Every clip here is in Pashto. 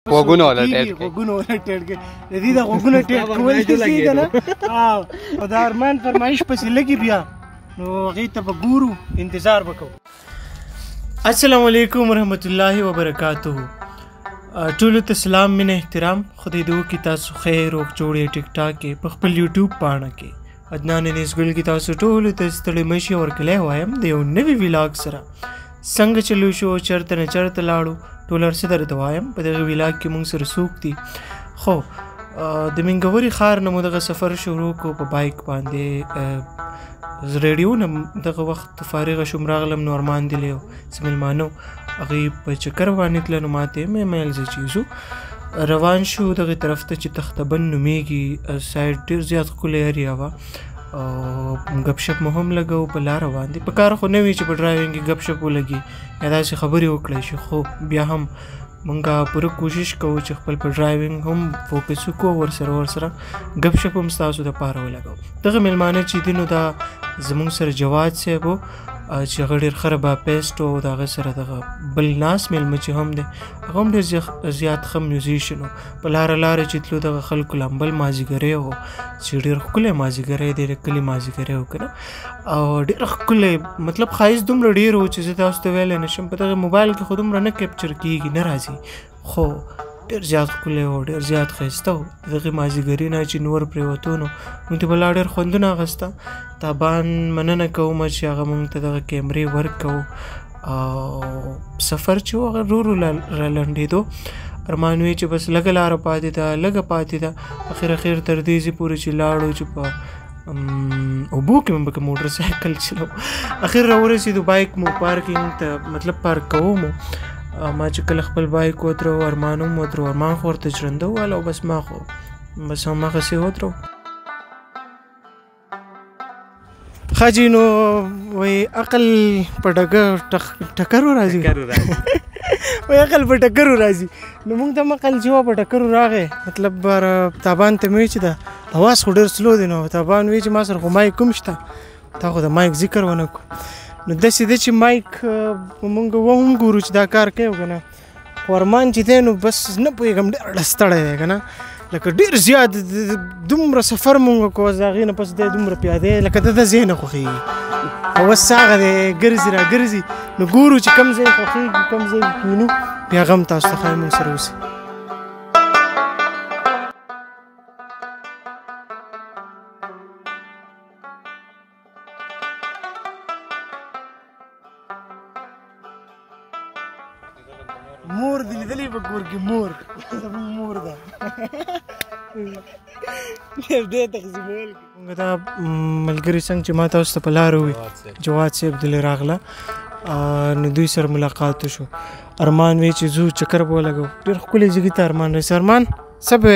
غوږونه ولا ټیټ کړي غوږونه ولا ټیټ کړي د دې د غوږونه ټیټ کول دي کنه او د ارمان فرمایش پسې لګي بیا نو هغې ته به ګورو انتظار وکړو. السلام علیکم ورحمت الله وبرکاتہ. ټولو ته سلام مینه احترام. خدای دې وکړي تاسو خیر روغ جوړ یې ټیک ټاک کې په خپل یوټیوب پاڼه کې عدنان نیزګل کې تاسو ټولو ته ستړي مه شئ ورکلی وایم د یو نوي ولاګ سره څنګه چلو شو چرته نه چرته لاړو ټول هر څه درته وایم. په دغه ولاګ کې موږ سره څوک دي خو د منګوري ښار نه مو دغه سفر شروع کړو په بایک باندې. ریډیو نه دغه وخت فارغه شوم راغلم نو ارمان دلی څه مېلمانه هغې په چکر باندې تله نو ماته یې میل زه چې ځو روان شو دغې طرف ته چې تختبند نومیږي سایډ ډېر زیات ښکلی ایریا وه او ګپ شپ مو هم لګو په لاره باندې. په کار خو نه وي چې په ډرایوینګ کې ګپ شپ ولګي یا داسې خبرې وکړی شي خو بیا هم مونږ پوره کوشش کوو چې خپل په ډرایوینګ هم فوکس وکړو ورسره ګپ شپ هم ستاسو دپاره ولګو. دغه میلمانه چې دي نو دا زموږ سره جواد صاحب و چې هغه ډېر ښه رباپیسټ و د هغه سره دغه بل ناس میلمه چې هم دی هغه هم ډېر زیات ښه میوزیشن و. په لاره چې تلو دغه خلکو لامبل مازدیګری و چې ډېر ښکلی مازدیګری دی د کلي مازدیګری و که نه او ډېر ښکلی مطلب ښایست دومره ډېر و چې زه تاسو ته ویلی نه شم. په دغه موبایل کې خو دومره نه کیپچر کېږي نه راځي خو ډېر زیات ښکلی و ډېر زیات ښایسته و. دغې مازدیګري نه چې نور پرېوتو نو موږ ته به لا ډېر خوندونه اخیسته. تابان مننه کوم چې هغه موږ ته دغه کیمرې ورکوو او سفر چې و هغه ورو رالنډېدو. ارمان وی چې بس لږه لاره پاتې ده اخر تر دې ځای پورې چې لاړو چې په اوبو کې مې پکې موټر سایکل چلو اخر راورسېدو بایک مو پارکینګ ته مطلب پارک کوو مو ما چې کله خپل بایک ودرو ارمان هم ودرو ارمان خو ورته ژرنده وواله او بس ما خو بس هماغسې ودرو. خاجي نو وایي عقل په ټکرو راځي وایي عقل په ټکرو راځي نو موږ ته هم عقل چې وه په ټکرو راغی مطلب تابان ته مې وایي چې د اواز خو ډېر سلو دی نو تابان وایي چې ما سره خو مایک هم شته تا خو د مایک ذکر ونه کړو نو داسې ده چې مایک مونږ وهم ګورو چې دا کار کوي که نه خو ارمان چې دی نو بس نه پوهېږم ډېر ډستړی دی که نه لکه ډېر زیات دومره سفر مونږ کوو د هغې نه پس دی دومره پیاده لکه د ځای نه خوښېږي خو بس هغه دی ګرځي را ګرځي نو ګورو چې کوم ځای خوښېږي کوم ځای کینو بیا هغه هم تاسو ته ښایي مونږ سره اوسي. مور دې لیدلې په کور کې مور زموږ مور ده دې تقسیمول موږ دا ملګري څنګه چې ما تاسو ته په لاره ووي جواد صاحب دلې راغله نو دوی سره ملاقات وشو. ارمان وی چې ځو چکر به ولګو ډېر ښکلې ځای ته ارمان رسي. ارمان څه به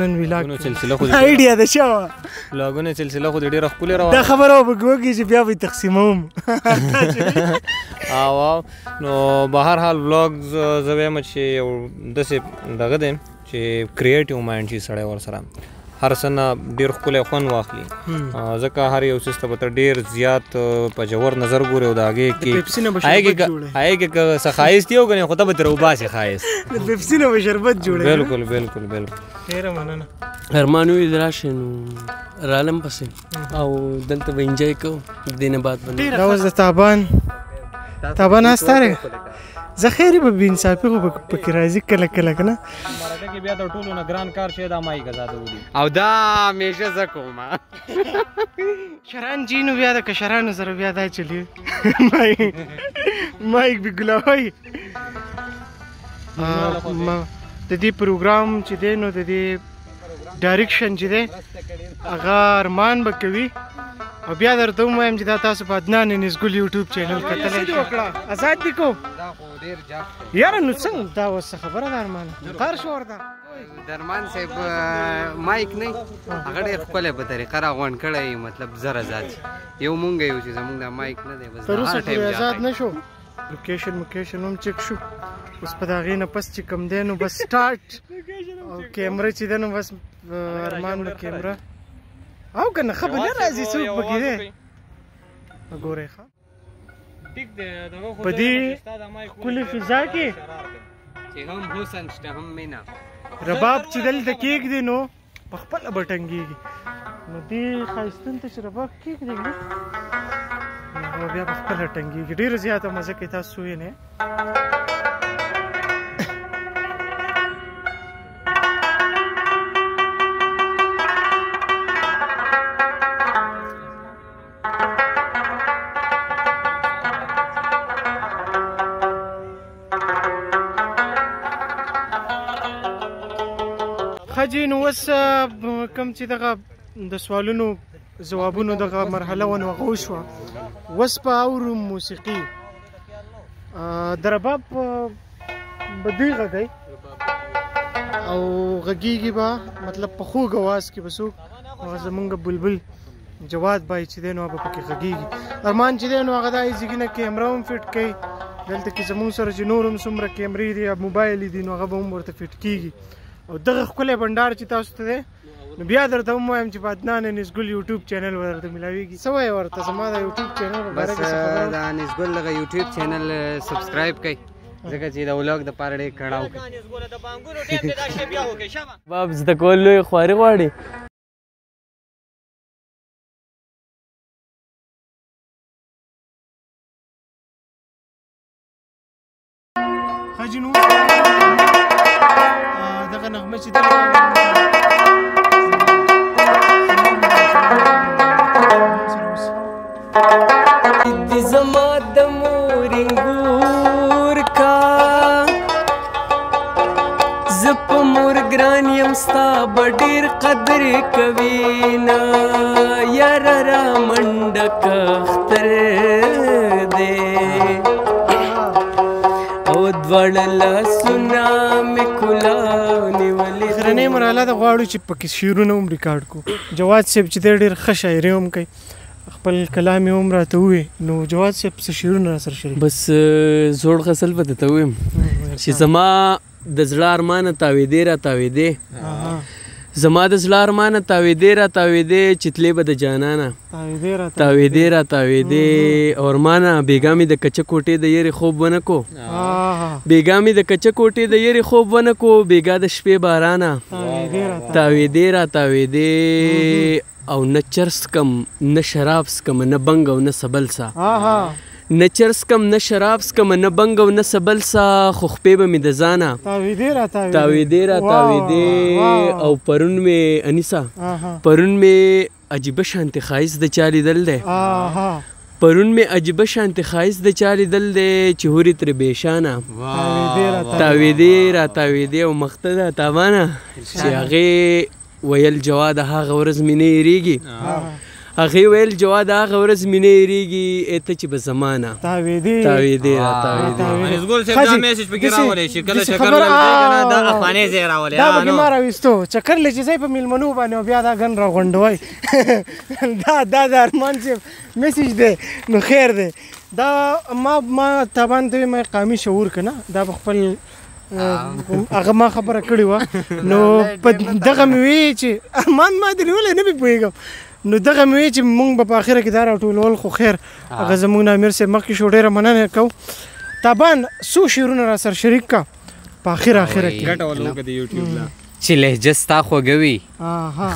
نن ولاګ ایډیا ده ښه وه ولاګونه سلسله خو دې ډېره ښکلې روانه دا خبره به پکې وکړي چې بیا به یې تقسیموم واو نو به هر حال ولاګز زه وایم چې یو داسې دغه دی چې کریټیو مایند شي سړی ورسره هر څه نه ډېر ښکلی خوند واخلي ځکه هر یو څیز ته به ته ډېر زیات په ژور نظر ګورې او د هغې کې که څه ښایست یې وګڼې خو ته به ترې وباسې ښایست د پیپسي نه به شربت جوړوي. بالکل ډېره مننه. ارمان وی راشئ نو رالم پسې او دلته به انجوی کوو د دې نه بعد دا اوس د تابان هسته زه خیر به بې انصافي خو پکې راځي کله که نه مرکه کې بیا د ټولو نه ګران کار شی دا مایک ازاده ولي او دا همیشه زه کوم شران جي نو بیا د کشرانو سره بیا دا چلي مایک به ګلاوی د دې پروګرام چې دی نو د دې ډایرکشن چې دی هغه ارمان به کوي او بیا درته هم وایم چې دا تاسو په عدنان نیزګل یوټیوب چینل کتلی شئ آزاد دي کو یاره نو څنګه دا اوس څه خبره ده ارمان کار شو ورته د ارمان صاحب مایک نه هغه ډېر ښکلی په طریقه راغونډ کړی مطلب زره ذات یو مونږ یو چې زمونږ دا مایک نه دی بس تر اوسه پورې آزاد نه شو لوکیشن هم چک شو اوس په د هغې نه پس چې کوم دی نو بس سټارټ او کیمره چې ده نو بس ارمان د کیمره او که نه ښه به نه راځي څوک پکې دی ګورئ ښه په دې ښکلې فضا کې چې هم حسن شته هم مینا رباب چې دلته کېږدي نو په خپله به ټنګېږي نو دې ښایستون ته چې رباب کېږدي نو بیا په خپله ټنګېږي ډېره زیاته مزه کوي تاسو وینئ خجی نو اوس کوم چې دغه د سوالونو ځوابونو دغه مرحله ونه هغه وشوه اوس په اورو موسیقي د رباب بدوی غږی او غږیږي به مطلب په خوږ اواز کې به څوک هغه زمونږ بلبل جواد بای چې دی نو هغه پکې غږیږي ارمان چې دی نو هغه دا ایزیږي نه کیمره هم فټ کوي دلته کې زمونږ سره چې نور هم څومره کیمرې دي یا موبایل دي نو هغه به هم ورته فټ کېږي او دغه ښکلی بنډار چې تاسو ته دی نو بیا درته هم وایم چې په عدنان انسګل یوټیوب چینل به درته میلاویږي څه وایې ورته زما د یوټیوب چینل په باره کې څه خبره د انسګل دغه یوټیوب چینل سبسکرایب کړئ ځکه چې د ولاګ دپاره ډېر کړاو کوي باب زده کول لوی خواري غواړي حاجي نو دغه نغمه چې د زما د مورنګور کا زه په مور ګران یم ستا به ډېر قدر کوي نه یاره را منډه که اختر دی او دواړه لاسونه مې کلاو نیولې اخرنۍ مرحله د غواړو چې پکې شعرونه هم ریکارډ کړو جواد صاحب چې دی ډېر ښه شاعري هم کوي خپل کلام یې هم راته ووایي نو جواد صاحب څه شعرونه راسره شریک بس زوړ غزل به درته ووایم چې زما د زړه ارمانه تاویدې را تاویدې زما د زړه ارمانه تاویدې را تاویدې چې تلې به د جانانه تاویدې را تاویدې او ارمانه بېګا مې د کچه کوټې د یېرې خوب ونه کو بېګا مې د کچه کوټې د یېرې خوب ونه کو بېګا د شپې بارانه تاویدې را تاویدې او نه چرس کم نه شراب سکم نه بنګ او نه سبل سا نه چرس کم نه شراب سکم نه بنګ او نه سبل سا خو خپې به مې د ځانه تاویدې را تاویدې او پرون مې انیسا پرون مې عجیبه شانتې ښایست د چا لیدل دی پرون مې عجیبه شانتې ښایست د چا لیدل دی چې هورې ترې بېشانه تاویدې را تاویدې او مخته ده تابانه چې هغې ویل جواد هغه ورځ مې نه هېرېږي هغې ویل جواد هغه ورځ مې نه هېرېږي ته چې به زمانه تاویدې را تاویدې انسګل صاحب دا میسج پکې راولې چې کله چکر لګېږي که نه دا افغانۍ ځای راولې دا پکې ما راویستو چکر لې چې ځای په میلمنو باندې او بیا دا ګن راغونډوئ دا د ارمان صاحب میسج دی نو خیر دی دا ما تابان ته ما قامي شعور که نه دا په خپل هغه ما خبره کړې وه نو په دغه مې وی چې ارمان ما درې ولې نه مې پوهېږم نو دغه مې وی چې مونږ به په اخره کې دا راټولول خو خیر هغه زمونږ نه امیر صاحب مخکې شو ډېره مننه کوو تابان څو شعرونه را سره شریک کا په اخره کې چې لهجه ستا خوږوي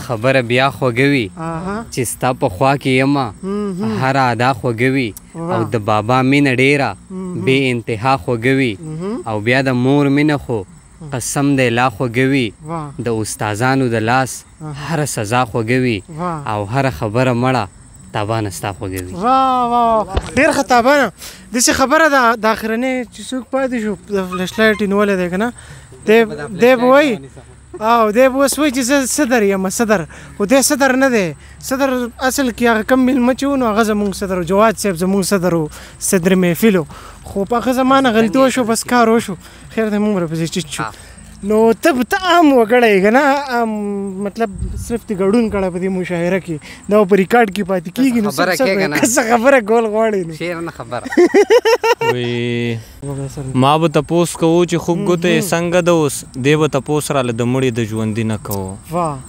خبره بیا خوږوي چې ستا په خوا کې یمه هر ادا خوږوي او د بابا مینه ډېره بې انتها خوږوي او بیا د مور مینه خو قسم دی لا خوږوي د استادانو د لاس هره سزا خوږوي او هره خبره مړه تابانه ستا خوږوي ډېر ښه تابانه داسې خبره ده د اخرنۍ چې څوک پاتې شو د فلش لایټ یې نیولی دی که نه دی به وایي او دی به اوس وایي چې زه صدر یم صدر خو دی صدر نه دی صدر اصل کې هغه کم میلمه چې و نو هغه زمونږ صدر و جواد صاحب زمونږ صدر و صدر محفل و خو په هغه زمانه غلطي وشو بس کار وشو خیر دی مونږ راپسې چیت شو نو ته عام وګړی که نه مطلب صرف دې ګډون کړی په دې مشاعره کې دا په ریکارډ کې پاتې کېږي نو څه خبره کول غواړې نو شعر نه خبره ما به تپوس کوو چې خوب ګوته یې څنګه ده اوس دی به تپوس راله د مړي د ژوندي نه کوو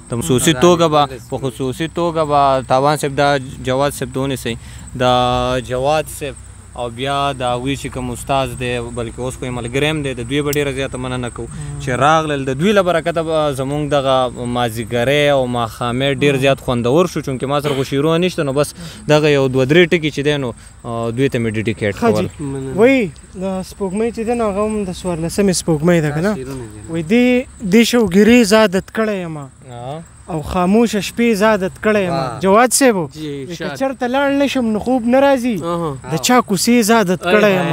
د خصوصي توګه به په خصوصي توګه به تاوان صاحب دا جواد صاحب ته ونیسئ د جواد صاحب او بیا د هغوی چې کوم استاد دی بلکې اوس خو یې ملګری هم دی د دوی به ډېره زیاته مننه کوو چې راغلل د دوی له برکته به زموږ دغه مازدیګری او ماښامۍ ډېر زیات خوندور شو چونکې ما سره خو شعرونه نشته نو بس دغه یو 2-3 ټکي چې دی نو دوی ته مې ډیډیکیټ کول وایي د سپوږمۍ چې دی نو هغه هم د 14مې سپوږمۍ ده که نه وایي دې شوګیري زادت کړی یم او خاموشه شپې زادت کړی یم جواد صاحب که چېرته لاړ نه شم نو خوب نه راځي د چا کوڅې زادت کړی یم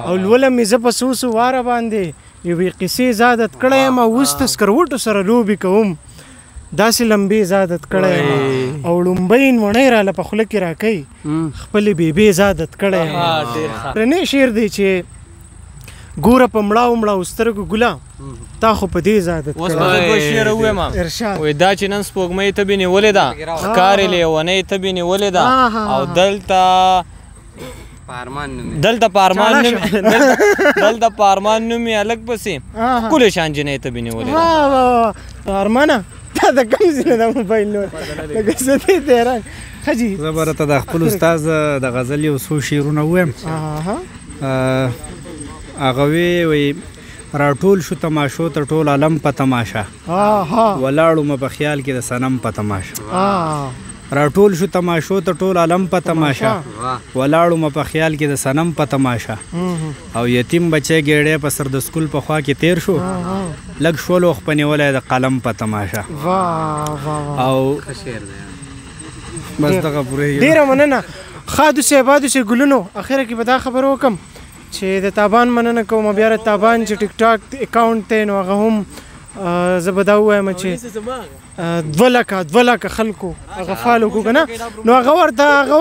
او لولم مې زه په څو څو واره باندې یوې قصې زادت کړی یم او اوس د سکروټو سره لوبې کوم داسې لمبې زادت کړی یم او لومبۍ نوڼۍ راله په خوله کې راکوي خپلې بیبې زادت کړی یم رنې شعر دی چې ګوره په مړاو مړاو سترګو ګله تا خو په دې زادت اوس به زه دوه شعره ووایم وایي دا چې نن سپوږمۍ ته بې نیولې ده ښکارې لیونۍ ته بې نیولې ده او دلته په ارمان نوم یې هلک پسې ښکلې شان جنۍ ته بې نیولې ده ارمانه دا د کوم ځای نه ده موبایل نور لکه زه دې ته حیران ښه جي زه به راته د خپل استاذ د غزل یو څو شعرونه ووایم هغه وی راټول شو تماشو ته ټول عالم په تماشا ولاړو مې په خیال کې د صنم په تماشا راټول شو تماشو ته ټول عالم په تماشا ولاړو مې په خیال کې د صنم په تماشا او یتیم بچی ګېډی په سر د سکول په خوا کې تیر شو لږ شولو خپه نیولی د قلم په تماشا او بس دغه پورې ډېره مننه خادو صاحبادو چې ګلونو اخره کې به دا خبر وکم چې د تابان مننه کوم بیا د تابان چې ټیک ټاک اکاونټ دی نو هغه هم زه به دا ووایم چې 2 لکه خلکو هغه فالو کړو که نه نو هغه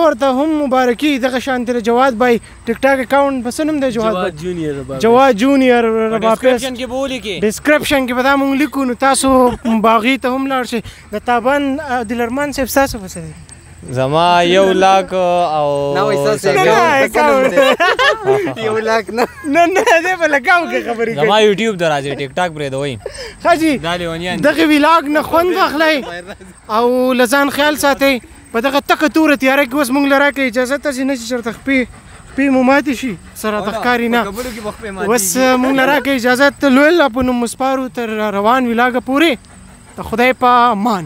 ورته هم مبارکي دغه شانتې د جواد بای ټیک ټاک اکاونټ په څه نوم دی جواد جونیئر ډسکرپشن کې به ولیکې ډسکرپشن کې به دا مونږ لیکو نو تاسو باغي ته هم لاړ شئ د تابان دلرمان صاحب ستاسو په څه دی زما 1 لاک او یو لاک نه دی په لکاو کې خبرې کوي زما یوټیوب ته راځي ټیک ټاک پرېږدوئ ښه جي دغه ولاګ نه خوند واخلئ او له ځان خیال ساتئ په دغه تکه توره تیاره کې اوس موږ له راکړئ اجازه تاسې نه چې چېرته خپې مو ماتې شي سره ته ښکاري نه اوس موږ له راکړئ اجازت لوی الله په نوم مسپارو تر روان ولاګه پورې د خدای په امان